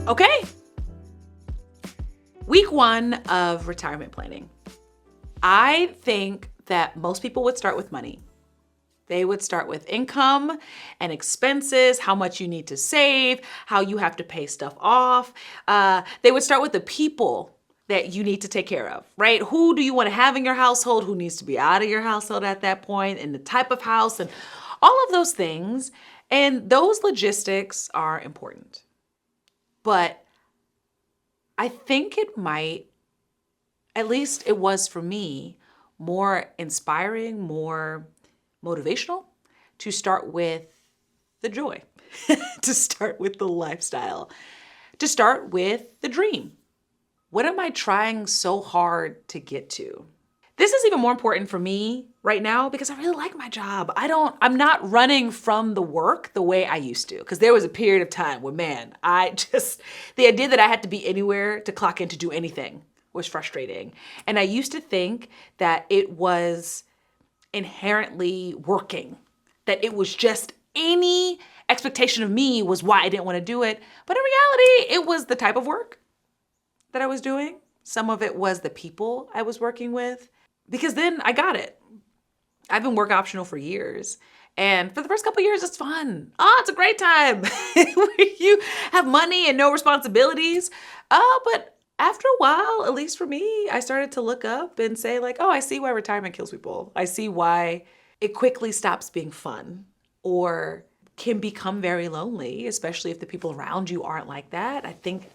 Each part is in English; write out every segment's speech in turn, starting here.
Okay. Week 1 of retirement planning. I think that most people would start with money. They would start with income and expenses, how much you need to save, how you have to pay stuff off. They would start with the people that you need to take care of, right? Who do you want to have in your household? Who needs to be out of your household at that point? And the type of house and all of those things. And those logistics are important. But I think it might, at least it was for me, more inspiring, more motivational to start with the joy, to start with the lifestyle, to start with the dream. What am I trying so hard to get to? This is even more important for me right now because I really like my job. I'm not running from the work the way I used to, because there was a period of time where, man, the idea that I had to be anywhere to clock in to do anything was frustrating. And I used to think that it was inherently working, that it was just any expectation of me was why I didn't want to do it. But in reality, it was the type of work that I was doing. Some of it was the people I was working with, because then I got it. I've been work optional for years. And for the first couple of years, it's fun. Oh, it's a great time. You have money and no responsibilities. But after a while, at least for me, I started to look up and say like, oh, I see why retirement kills people. I see why it quickly stops being fun or can become very lonely, especially if the people around you aren't like that. I think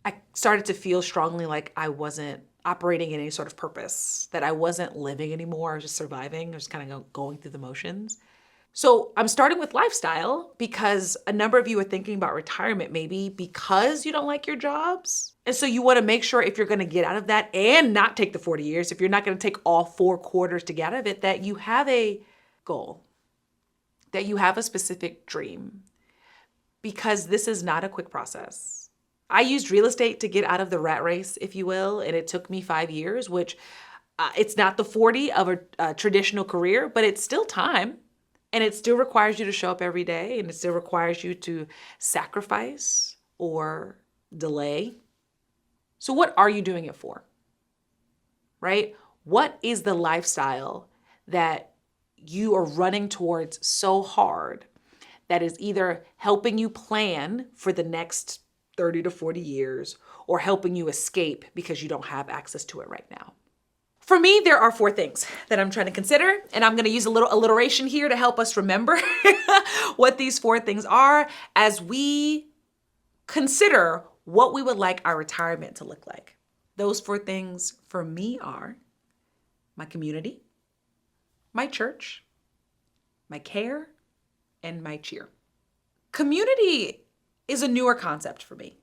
I started to feel strongly like I wasn't operating in any sort of purpose, that I wasn't living anymore. I was just surviving. I was kind of going through the motions. So I'm starting with lifestyle because a number of you are thinking about retirement maybe because you don't like your jobs. And so you want to make sure if you're going to get out of that and not take the 40 years, if you're not going to take all 4 quarters to get out of it, that you have a goal, that you have a specific dream, because this is not a quick process. I used real estate to get out of the rat race, if you will, and it took me 5 years, which it's not the 40 of a traditional career, but it's still time. And it still requires you to show up every day, and it still requires you to sacrifice or delay. So what are you doing it for? Right? What is the lifestyle that you are running towards so hard that is either helping you plan for the next 30 to 40 years or helping you escape because you don't have access to it right now? For me, there are 4 things that I'm trying to consider, and I'm going to use a little alliteration here to help us remember what these 4 things are as we consider what we would like our retirement to look like. Those 4 things for me are my community, my church, my care, and my cheer. Community is a newer concept for me.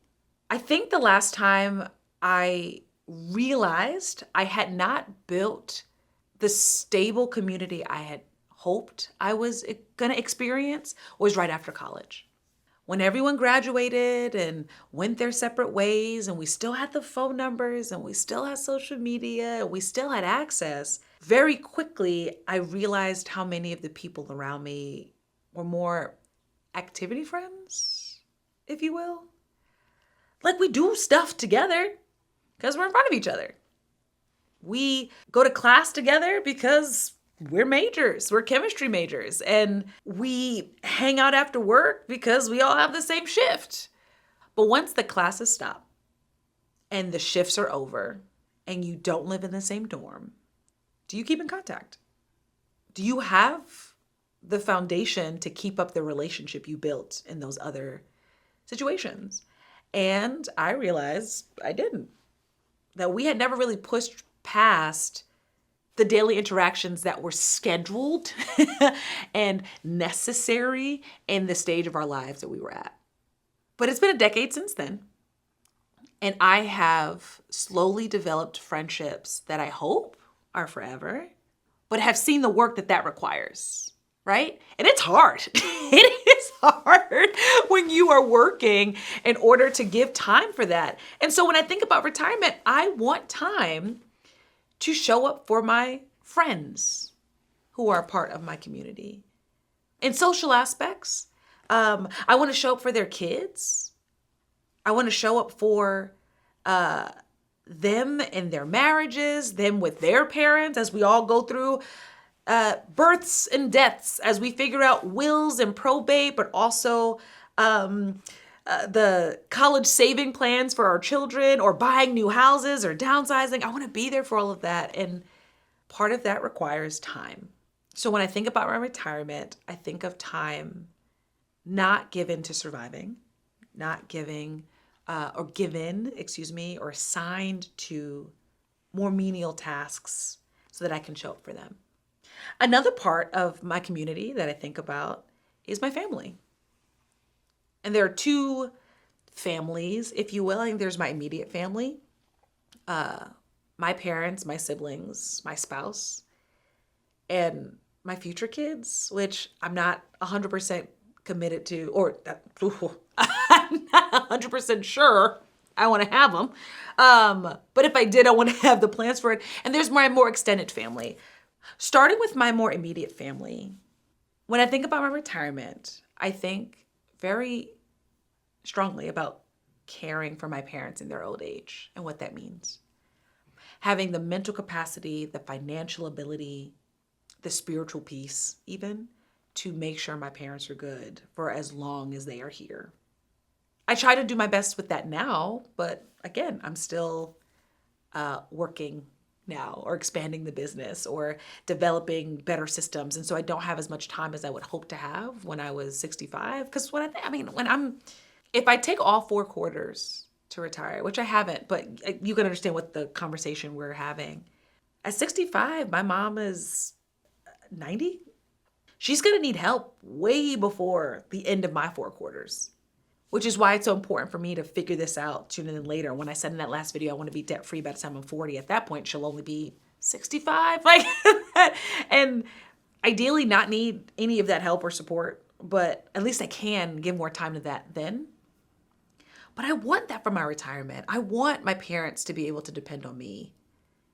I think the last time I realized I had not built the stable community I had hoped I was going to experience was right after college. When everyone graduated and went their separate ways, and we still had the phone numbers and we still had social media and we still had access, very quickly I realized how many of the people around me were more activity friends, if you will. Like, we do stuff together because we're in front of each other. We go to class together because we're majors, we're chemistry majors, and we hang out after work because we all have the same shift. But once the classes stop and the shifts are over and you don't live in the same dorm, do you keep in contact? Do you have the foundation to keep up the relationship you built in those other situations? And I realized I didn't. That we had never really pushed past the daily interactions that were scheduled and necessary in the stage of our lives that we were at. But it's been a decade since then. And I have slowly developed friendships that I hope are forever, but have seen the work that requires, right? And it's hard. It is hard when you are working in order to give time for that. And so when I think about retirement, I want time to show up for my friends who are a part of my community. In social aspects, I want to show up for their kids. I want to show up for them in their marriages, them with their parents, as we all go through births and deaths, as we figure out wills and probate, but also the college saving plans for our children, or buying new houses or downsizing. I want to be there for all of that. And part of that requires time. So when I think about my retirement, I think of time not given to surviving, not giving or assigned to more menial tasks so that I can show up for them. Another part of my community that I think about is my family. And there are two families, if you will. I think there's my immediate family, my parents, my siblings, my spouse, and my future kids, which I'm not 100% committed to, or I'm not 100% sure I want to have them. But if I did, I want to have the plans for it. And there's my more extended family. Starting with my more immediate family, when I think about my retirement, I think very strongly about caring for my parents in their old age and what that means. Having the mental capacity, the financial ability, the spiritual peace, even, to make sure my parents are good for as long as they are here. I try to do my best with that now, but again, I'm still working now, or expanding the business, or developing better systems. And so I don't have as much time as I would hope to have when I was 65. Because if I take all 4 quarters to retire, which I haven't, but you can understand what the conversation we're having. At 65, my mom is 90. She's going to need help way before the end of my 4 quarters, which is why it's so important for me to figure this out sooner than later. When I said in that last video, I want to be debt free by the time I'm 40. At that point, she'll only be 65, and ideally not need any of that help or support, but at least I can give more time to that then. But I want that for my retirement. I want my parents to be able to depend on me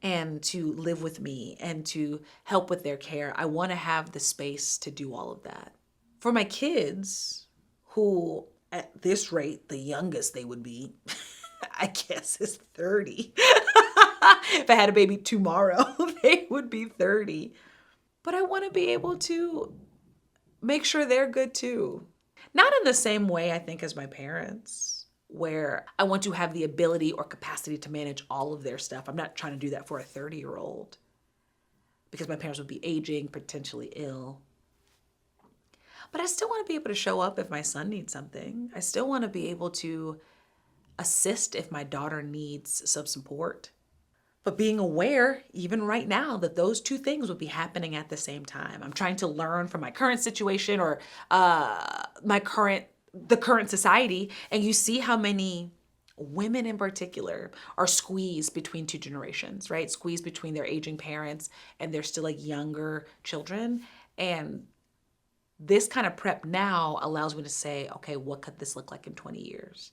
and to live with me and to help with their care. I want to have the space to do all of that. For my kids, who at this rate, the youngest they would be, I guess, is 30. If I had a baby tomorrow, they would be 30. But I want to be able to make sure they're good too. Not in the same way, I think, as my parents, where I want to have the ability or capacity to manage all of their stuff. I'm not trying to do that for a 30-year-old because my parents would be aging, potentially ill. But I still want to be able to show up if my son needs something. I still want to be able to assist if my daughter needs some support. But being aware, even right now, that those two things would be happening at the same time. I'm trying to learn from my current situation or the current society. And you see how many women in particular are squeezed between two generations, right? Squeezed between their aging parents and their still younger children. And this kind of prep now allows me to say, okay, what could this look like in 20 years?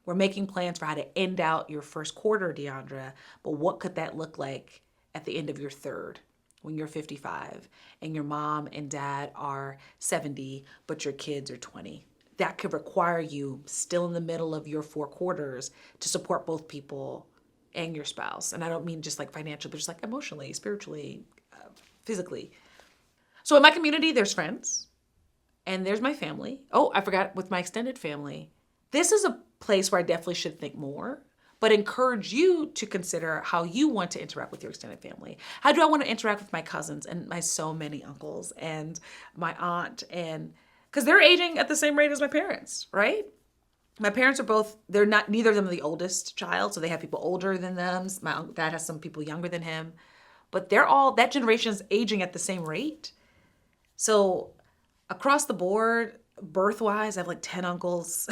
We're making plans for how to end out your first quarter, Deandra, but what could that look like at the end of your third, when you're 55 and your mom and dad are 70, but your kids are 20? That could require you, still in the middle of your 4 quarters, to support both people and your spouse. And I don't mean just like financially, but just like emotionally, spiritually, physically. So in my community, there's friends and there's my family. Oh, I forgot, with my extended family. This is a place where I definitely should think more, but encourage you to consider how you want to interact with your extended family. How do I want to interact with my cousins and my so many uncles and my aunt? And because they're aging at the same rate as my parents, right? My parents are both, neither of them are the oldest child, so they have people older than them. My dad has some people younger than him, but that generation is aging at the same rate. So across the board, birth-wise, I have like 10 uncles,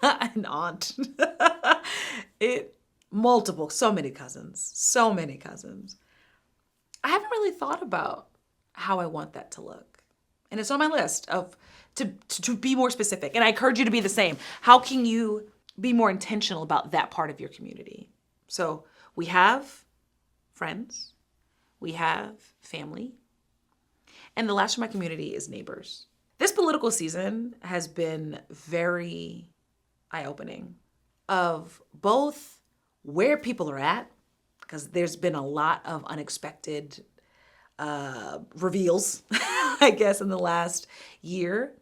an aunt, so many cousins. I haven't really thought about how I want that to look. And it's on my list to be more specific. And I encourage you to be the same. How can you be more intentional about that part of your community? So we have friends, we have family, and the last of my community is neighbors. This political season has been very eye-opening of both where people are at, because there's been a lot of unexpected reveals, I guess, in the last year.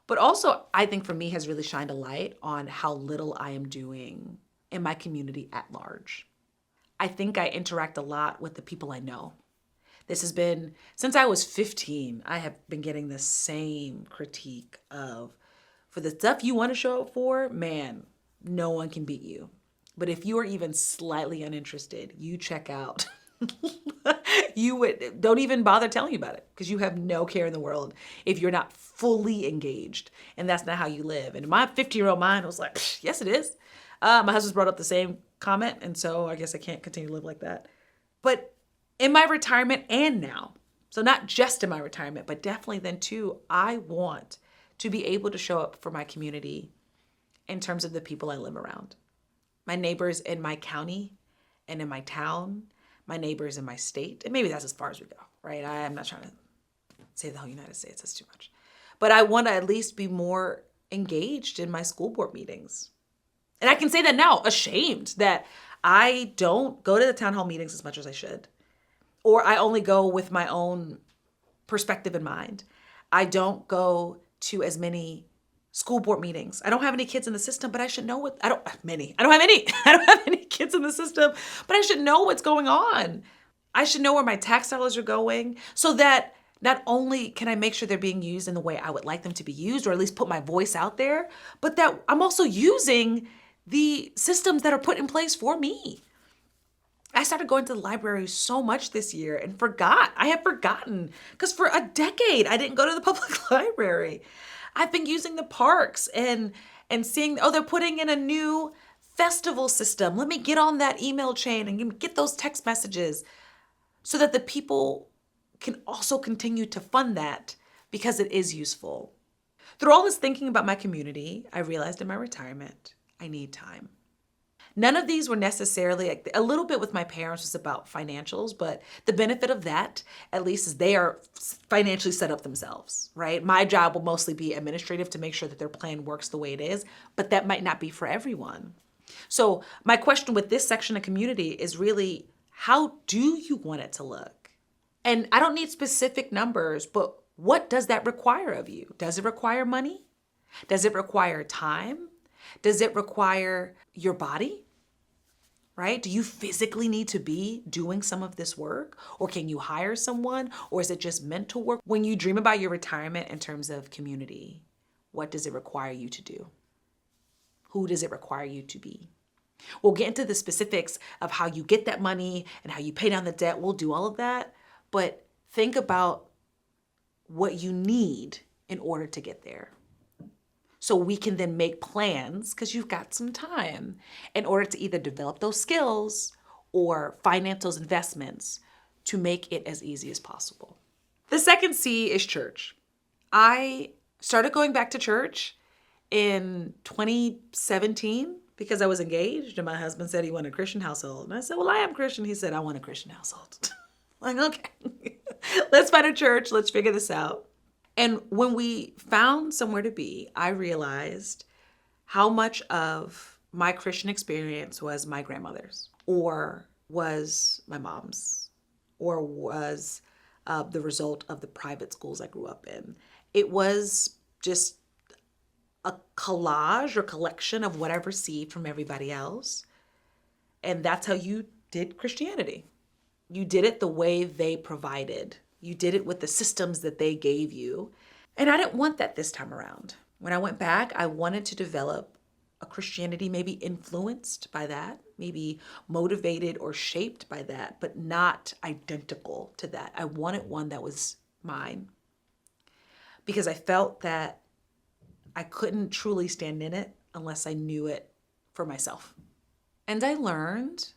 But also, I think for me, has really shined a light on how little I am doing in my community at large. I think I interact a lot with the people I know. This has been, since I was 15, I have been getting the same critique of, for the stuff you want to show up for, man, no one can beat you. But if you are even slightly uninterested, you check out. Don't even bother telling you about it because you have no care in the world if you're not fully engaged. And that's not how you live. And my 15-year-old mind was like, yes, it is. My husband's brought up the same comment. And so I guess I can't continue to live like that. But in my retirement and now, so not just in my retirement, but definitely then too, I want to be able to show up for my community in terms of the people I live around. My neighbors in my county and in my town, my neighbors in my state, and maybe that's as far as we go, right? I'm not trying to say the whole United States, that's too much. But I want to at least be more engaged in my school board meetings. And I can say that now, ashamed that I don't go to the town hall meetings as much as I should. Or I only go with my own perspective in mind. I don't go to as many school board meetings. I don't have any kids in the system, but I should know I don't have any kids in the system, but I should know what's going on. I should know where my tax dollars are going so that not only can I make sure they're being used in the way I would like them to be used, or at least put my voice out there, but that I'm also using the systems that are put in place for me. I started going to the library so much this year and I had forgotten because for a decade I didn't go to the public library. I've been using the parks and seeing, they're putting in a new festival system. Let me get on that email chain and get those text messages so that the people can also continue to fund that because it is useful. Through all this thinking about my community, I realized in my retirement, I need time. None of these were necessarily, a little bit with my parents was about financials, but the benefit of that, at least, is they are financially set up themselves, right? My job will mostly be administrative to make sure that their plan works the way it is, but that might not be for everyone. So my question with this section of community is really, how do you want it to look? And I don't need specific numbers, but what does that require of you? Does it require money? Does it require time? Does it require your body, right? Do you physically need to be doing some of this work? Or can you hire someone? Or is it just mental work? When you dream about your retirement in terms of community, what does it require you to do? Who does it require you to be? We'll get into the specifics of how you get that money and how you pay down the debt. We'll do all of that. But think about what you need in order to get there. So we can then make plans, because you've got some time, in order to either develop those skills or finance those investments to make it as easy as possible. The second C is church. I started going back to church in 2017 because I was engaged and my husband said he wanted a Christian household. And I said, well, I am Christian. He said, I want a Christian household. I'm like, okay, let's find a church. Let's figure this out. And when we found somewhere to be, I realized how much of my Christian experience was my grandmother's, or was my mom's, or was the result of the private schools I grew up in. It was just a collage or collection of what I received from everybody else. And that's how you did Christianity. You did it the way they provided. You did it with the systems that they gave you. And I didn't want that this time around. When I went back, I wanted to develop a Christianity maybe influenced by that, maybe motivated or shaped by that, but not identical to that. I wanted one that was mine because I felt that I couldn't truly stand in it unless I knew it for myself. And I learned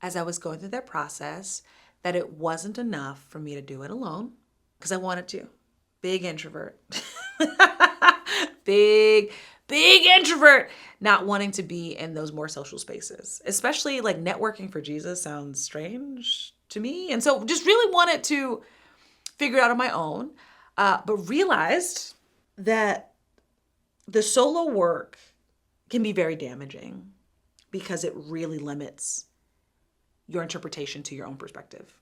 as I was going through that process that it wasn't enough for me to do it alone because I wanted to. Big introvert. Big introvert, not wanting to be in those more social spaces, especially like networking for Jesus sounds strange to me. And so just really wanted to figure it out on my own, but realized that the solo work can be very damaging because it really limits your interpretation to your own perspective.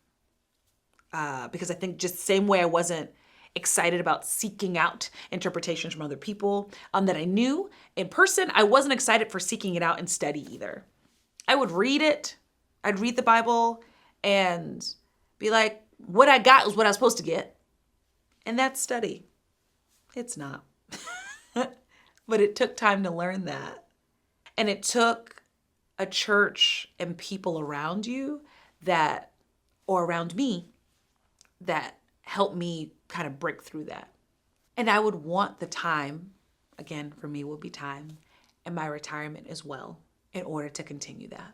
Because I think just the same way I wasn't excited about seeking out interpretations from other people that I knew in person, I wasn't excited for seeking it out in study either. I would read it. I'd read the Bible and be like, what I got was what I was supposed to get. And that's study. It's not. But it took time to learn that. And it took a church and people around you or around me, that helped me kind of break through that. And I would want the time, again, for me will be time, and my retirement as well, in order to continue that.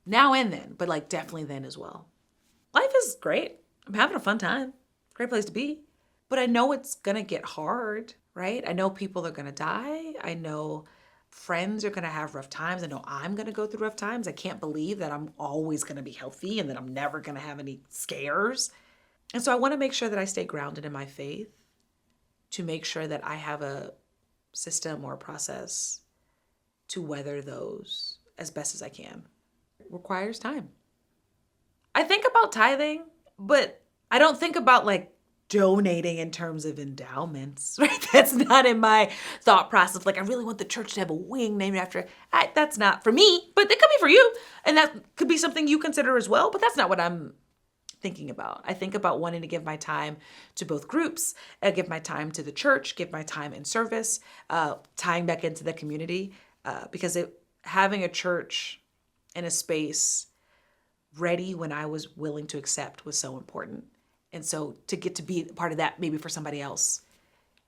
Now and then, but like definitely then as well. Life is great. I'm having a fun time. Great place to be. But I know it's gonna get hard, right? I know people are gonna die. I know friends are gonna have rough times. I know I'm gonna go through rough times. I can't believe that I'm always gonna be healthy and that I'm never gonna have any scares. And so I wanna make sure that I stay grounded in my faith, to make sure that I have a system or a process to weather those as best as I can. It requires time. I think about tithing, but I don't think about like donating in terms of endowments, right? That's not in my thought process. Like, I really want the church to have a wing named after, that's not for me, but it could be for you. And that could be something you consider as well, but that's not what I'm thinking about. I think about wanting to give my time to both groups, give my time to the church, give my time in service, tying back into the community, because having a church and a space ready when I was willing to accept was so important. And so to get to be part of that, maybe for somebody else,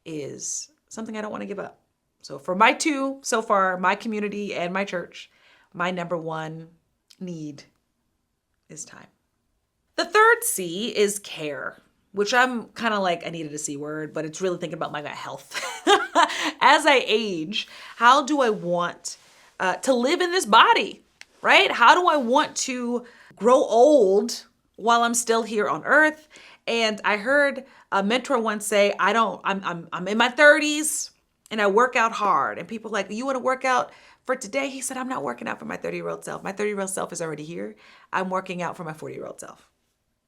is something I don't want to give up. So for my two so far, my community and my church, my number one need is time. The third C is care, which I'm kind of like, I needed a C word, but it's really thinking about my health. As I age, how do I want to live in this body, right? How do I want to grow old while I'm still here on earth? And I heard a mentor once say, I'm in my 30s and I work out hard. And people are like, you want to work out for today? He said, I'm not working out for my 30-year-old self. My 30-year-old self is already here. I'm working out for my 40-year-old self.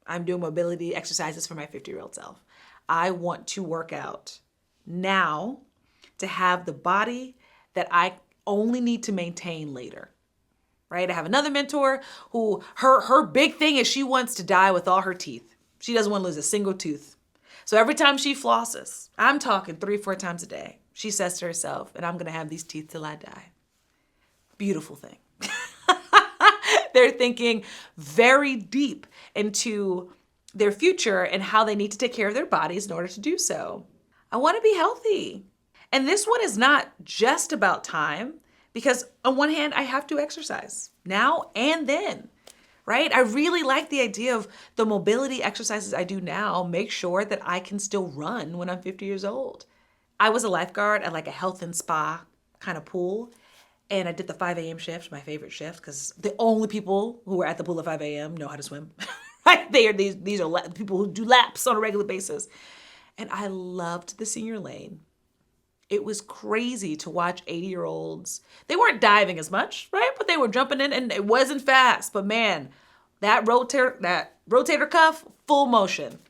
I'm doing mobility exercises for my 50-year-old self. I want to work out now to have the body that I only need to maintain later, right? I have another mentor who her big thing is she wants to die with all her teeth. She doesn't want to lose a single tooth. So every time she flosses, I'm talking 3-4 times a day, she says to herself, and I'm going to have these teeth till I die. Beautiful thing. They're thinking very deep into their future and how they need to take care of their bodies in order to do so. I want to be healthy. And this one is not just about time, because on one hand, I have to exercise now and then, right? I really like the idea of the mobility exercises I do now make sure that I can still run when I'm 50 years old. I was a lifeguard at like a health and spa kind of pool. And I did the 5 a.m. shift, my favorite shift, because the only people who are at the pool at 5 a.m. know how to swim. Right? These are people who do laps on a regular basis. And I loved the senior lane. It was crazy to watch 80-year-olds. They weren't diving as much, right? But they were jumping in, and it wasn't fast. But man, that rotator cuff, full motion.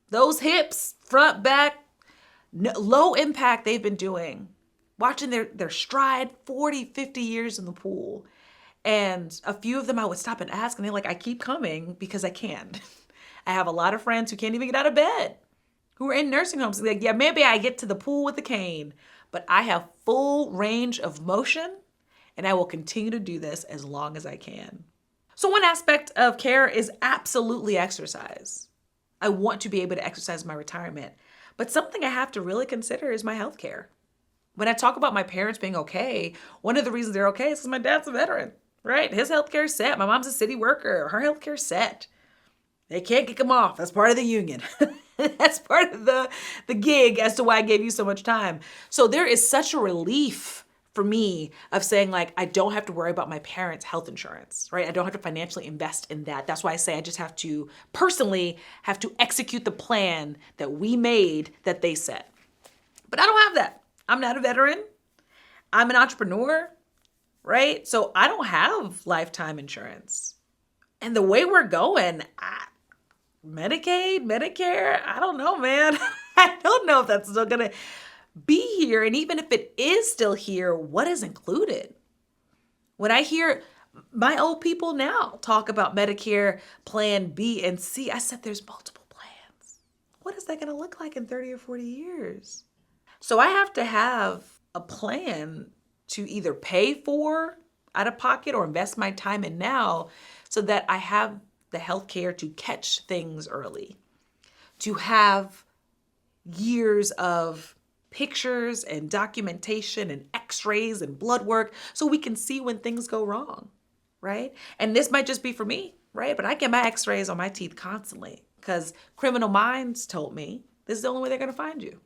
Those hips, front, back, low impact they've been doing. Watching their stride, 40, 50 years in the pool. And a few of them I would stop and ask, and they're like, I keep coming because I can. I have a lot of friends who can't even get out of bed, who are in nursing homes. They're like, yeah, maybe I get to the pool with a cane, but I have full range of motion, and I will continue to do this as long as I can. So one aspect of care is absolutely exercise. I want to be able to exercise in my retirement, but something I have to really consider is my health care. When I talk about my parents being okay, one of the reasons they're okay is because my dad's a veteran, right? His healthcare is set. My mom's a city worker. Her healthcare is set. They can't kick him off. That's part of the union. That's part of the gig as to why I gave you so much time. So there is such a relief for me of saying, like, I don't have to worry about my parents' health insurance, right? I don't have to financially invest in that. That's why I say I just have to personally have to execute the plan that we made that they set. But I don't have that. I'm not a veteran. I'm an entrepreneur. right? So I don't have lifetime insurance. And the way we're going, Medicaid, Medicare, I don't know, man. I don't know if that's still going to be here. And even if it is still here, what is included? When I hear my old people now talk about Medicare Plan B and C, I said there's multiple plans. What is that going to look like in 30 or 40 years? So I have to have a plan to either pay for out of pocket or invest my time in now so that I have the healthcare to catch things early, to have years of pictures and documentation and x-rays and blood work so we can see when things go wrong, right? And this might just be for me, right? But I get my x-rays on my teeth constantly because Criminal Minds told me this is the only way they're going to find you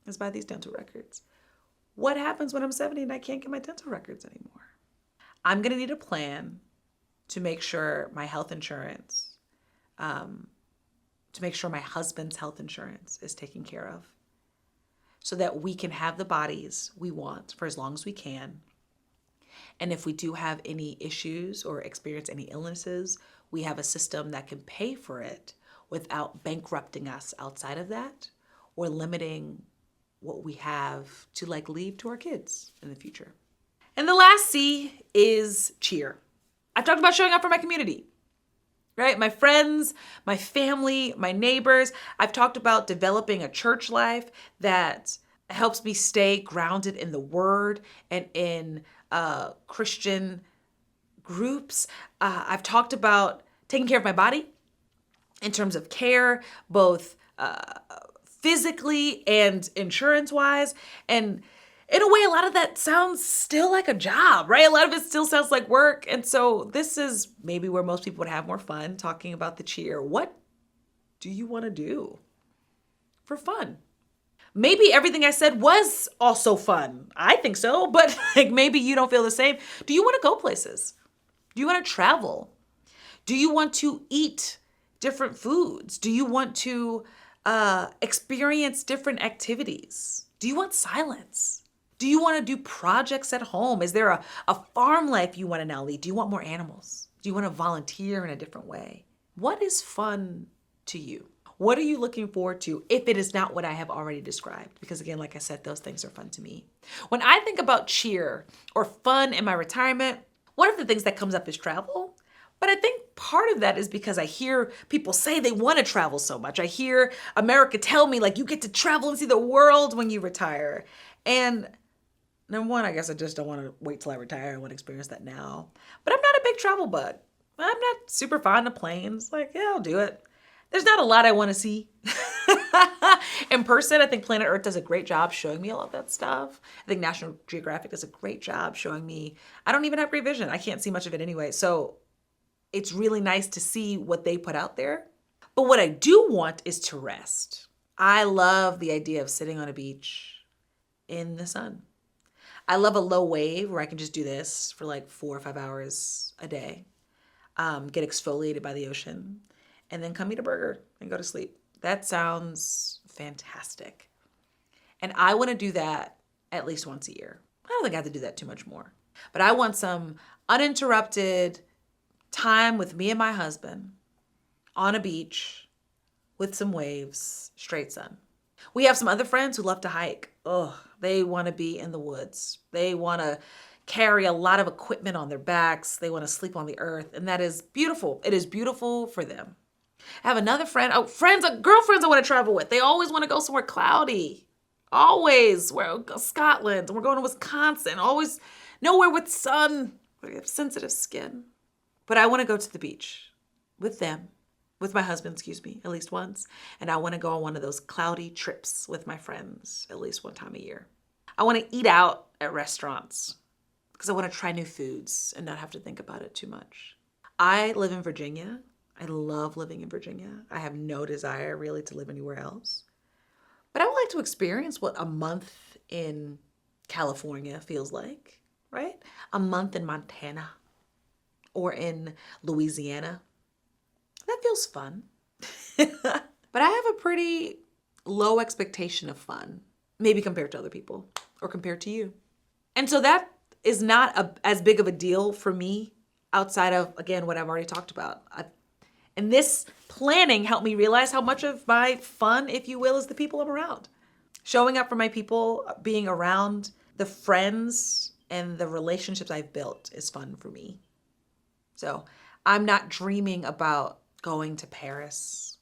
is by these dental records. What happens when I'm 70 and I can't get my dental records anymore? I'm going to need a plan to make sure my health insurance, to make sure my husband's health insurance is taken care of so that we can have the bodies we want for as long as we can. And if we do have any issues or experience any illnesses, we have a system that can pay for it without bankrupting us outside of that or limiting what we have to leave to our kids in the future. And the last C is cheer. I've talked about showing up for my community, right? My friends, my family, my neighbors. I've talked about developing a church life that helps me stay grounded in the word and in Christian groups. I've talked about taking care of my body in terms of care, both physically and insurance-wise. And in a way, a lot of that sounds still like a job, right? A lot of it still sounds like work. And so this is maybe where most people would have more fun talking about the cheer. What do you want to do for fun? Maybe everything I said was also fun. I think so, but maybe you don't feel the same. Do you want to go places? Do you want to travel? Do you want to eat different foods? Do you want to experience different activities? Do you want silence? Do you want to do projects at home? Is there a farm life you want to now lead? Do you want more animals? Do you want to volunteer in a different way? What is fun to you? What are you looking forward to if it is not what I have already described? Because again, like I said, those things are fun to me. When I think about cheer or fun in my retirement, one of the things that comes up is travel. But I think part of that is because I hear people say they want to travel so much. I hear America tell me you get to travel and see the world when you retire. And number one, I guess I just don't want to wait till I retire. I want to experience that now. But I'm not a big travel bug. I'm not super fond of planes. Yeah, I'll do it. There's not a lot I want to see in person. I think Planet Earth does a great job showing me all of that stuff. I think National Geographic does a great job showing me. I don't even have great vision. I can't see much of it anyway. So it's really nice to see what they put out there. But what I do want is to rest. I love the idea of sitting on a beach in the sun. I love a low wave where I can just do this for 4 or 5 hours a day, get exfoliated by the ocean, and then come eat a burger and go to sleep. That sounds fantastic. And I want to do that at least once a year. I don't think I have to do that too much more. But I want some uninterrupted time with me and my husband on a beach with some waves, straight sun. We have some other friends who love to hike. They want to be in the woods. They want to carry a lot of equipment on their backs. They want to sleep on the earth. And that is beautiful. It is beautiful for them. I have another friend, girlfriends I want to travel with. They always want to go somewhere cloudy. Always. We'll go Scotland. And we're going to Wisconsin. Always nowhere with sun. We have sensitive skin. But I want to go to the beach with them, with my husband, at least once. And I want to go on one of those cloudy trips with my friends at least one time a year. I want to eat out at restaurants because I want to try new foods and not have to think about it too much. I live in Virginia. I love living in Virginia. I have no desire really to live anywhere else. But I would like to experience what a month in California feels like, right? A month in Montana or in Louisiana. That feels fun. But I have a pretty low expectation of fun, maybe compared to other people or compared to you. And so that is not as big of a deal for me outside of, again, what I've already talked about. And this planning helped me realize how much of my fun, if you will, is the people I'm around. Showing up for my people, being around the friends and the relationships I've built is fun for me. So I'm not dreaming about going to Paris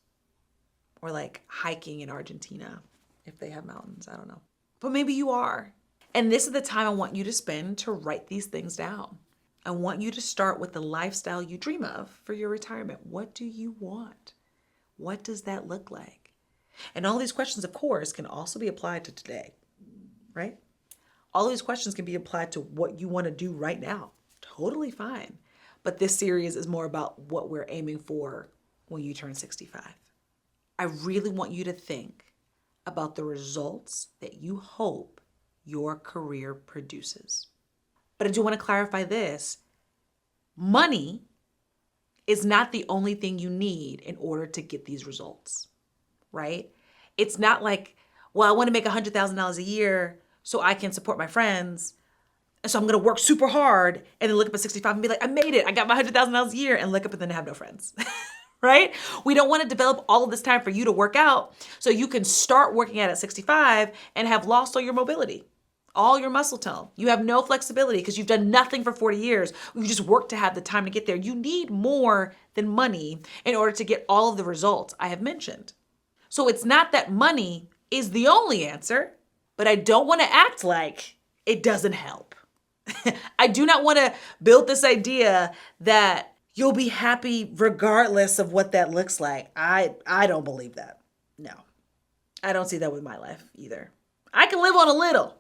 or like hiking in Argentina if they have mountains. I don't know. But maybe you are. And this is the time I want you to spend to write these things down. I want you to start with the lifestyle you dream of for your retirement. What do you want? What does that look like? And all these questions, of course, can also be applied to today, right? All these questions can be applied to what you want to do right now. Totally fine. But this series is more about what we're aiming for when you turn 65. I really want you to think about the results that you hope your career produces. But I do want to clarify this. Money is not the only thing you need in order to get these results, right? It's not like, well, I want to make $100,000 a year so I can support my friends. And so I'm going to work super hard and then look up at 65 and be like, I made it. I got my $100,000 a year, and look up and then have no friends, right? We don't want to develop all of this time for you to work out so you can start working out at 65 and have lost all your mobility, all your muscle tone. You have no flexibility because you've done nothing for 40 years. You just work to have the time to get there. You need more than money in order to get all of the results I have mentioned. So it's not that money is the only answer, but I don't want to act like it doesn't help. I do not want to build this idea that you'll be happy regardless of what that looks like. I don't believe that. No, I don't see that with my life either. I can live on a little.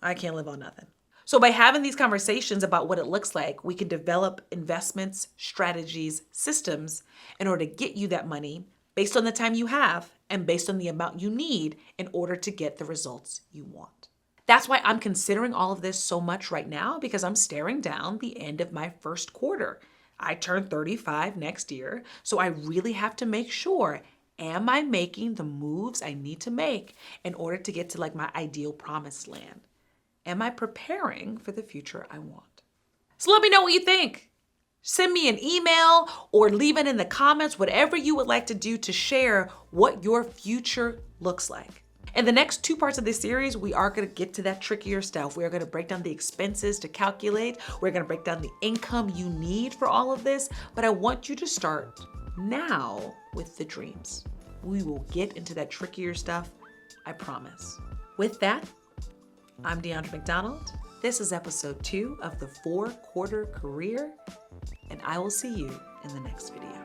I can't live on nothing. So by having these conversations about what it looks like, we can develop investments, strategies, systems in order to get you that money based on the time you have and based on the amount you need in order to get the results you want. That's why I'm considering all of this so much right now, because I'm staring down the end of my first quarter. I turn 35 next year, so I really have to make sure, am I making the moves I need to make in order to get to like my ideal promised land? Am I preparing for the future I want? So let me know what you think. Send me an email or leave it in the comments, whatever you would like to do to share what your future looks like. In the next 2 parts of this series, we are going to get to that trickier stuff. We are going to break down the expenses to calculate. We're going to break down the income you need for all of this. But I want you to start now with the dreams. We will get into that trickier stuff, I promise. With that, I'm DeAndre McDonald. This is episode 2 of the 4-Quarter Career, and I will see you in the next video.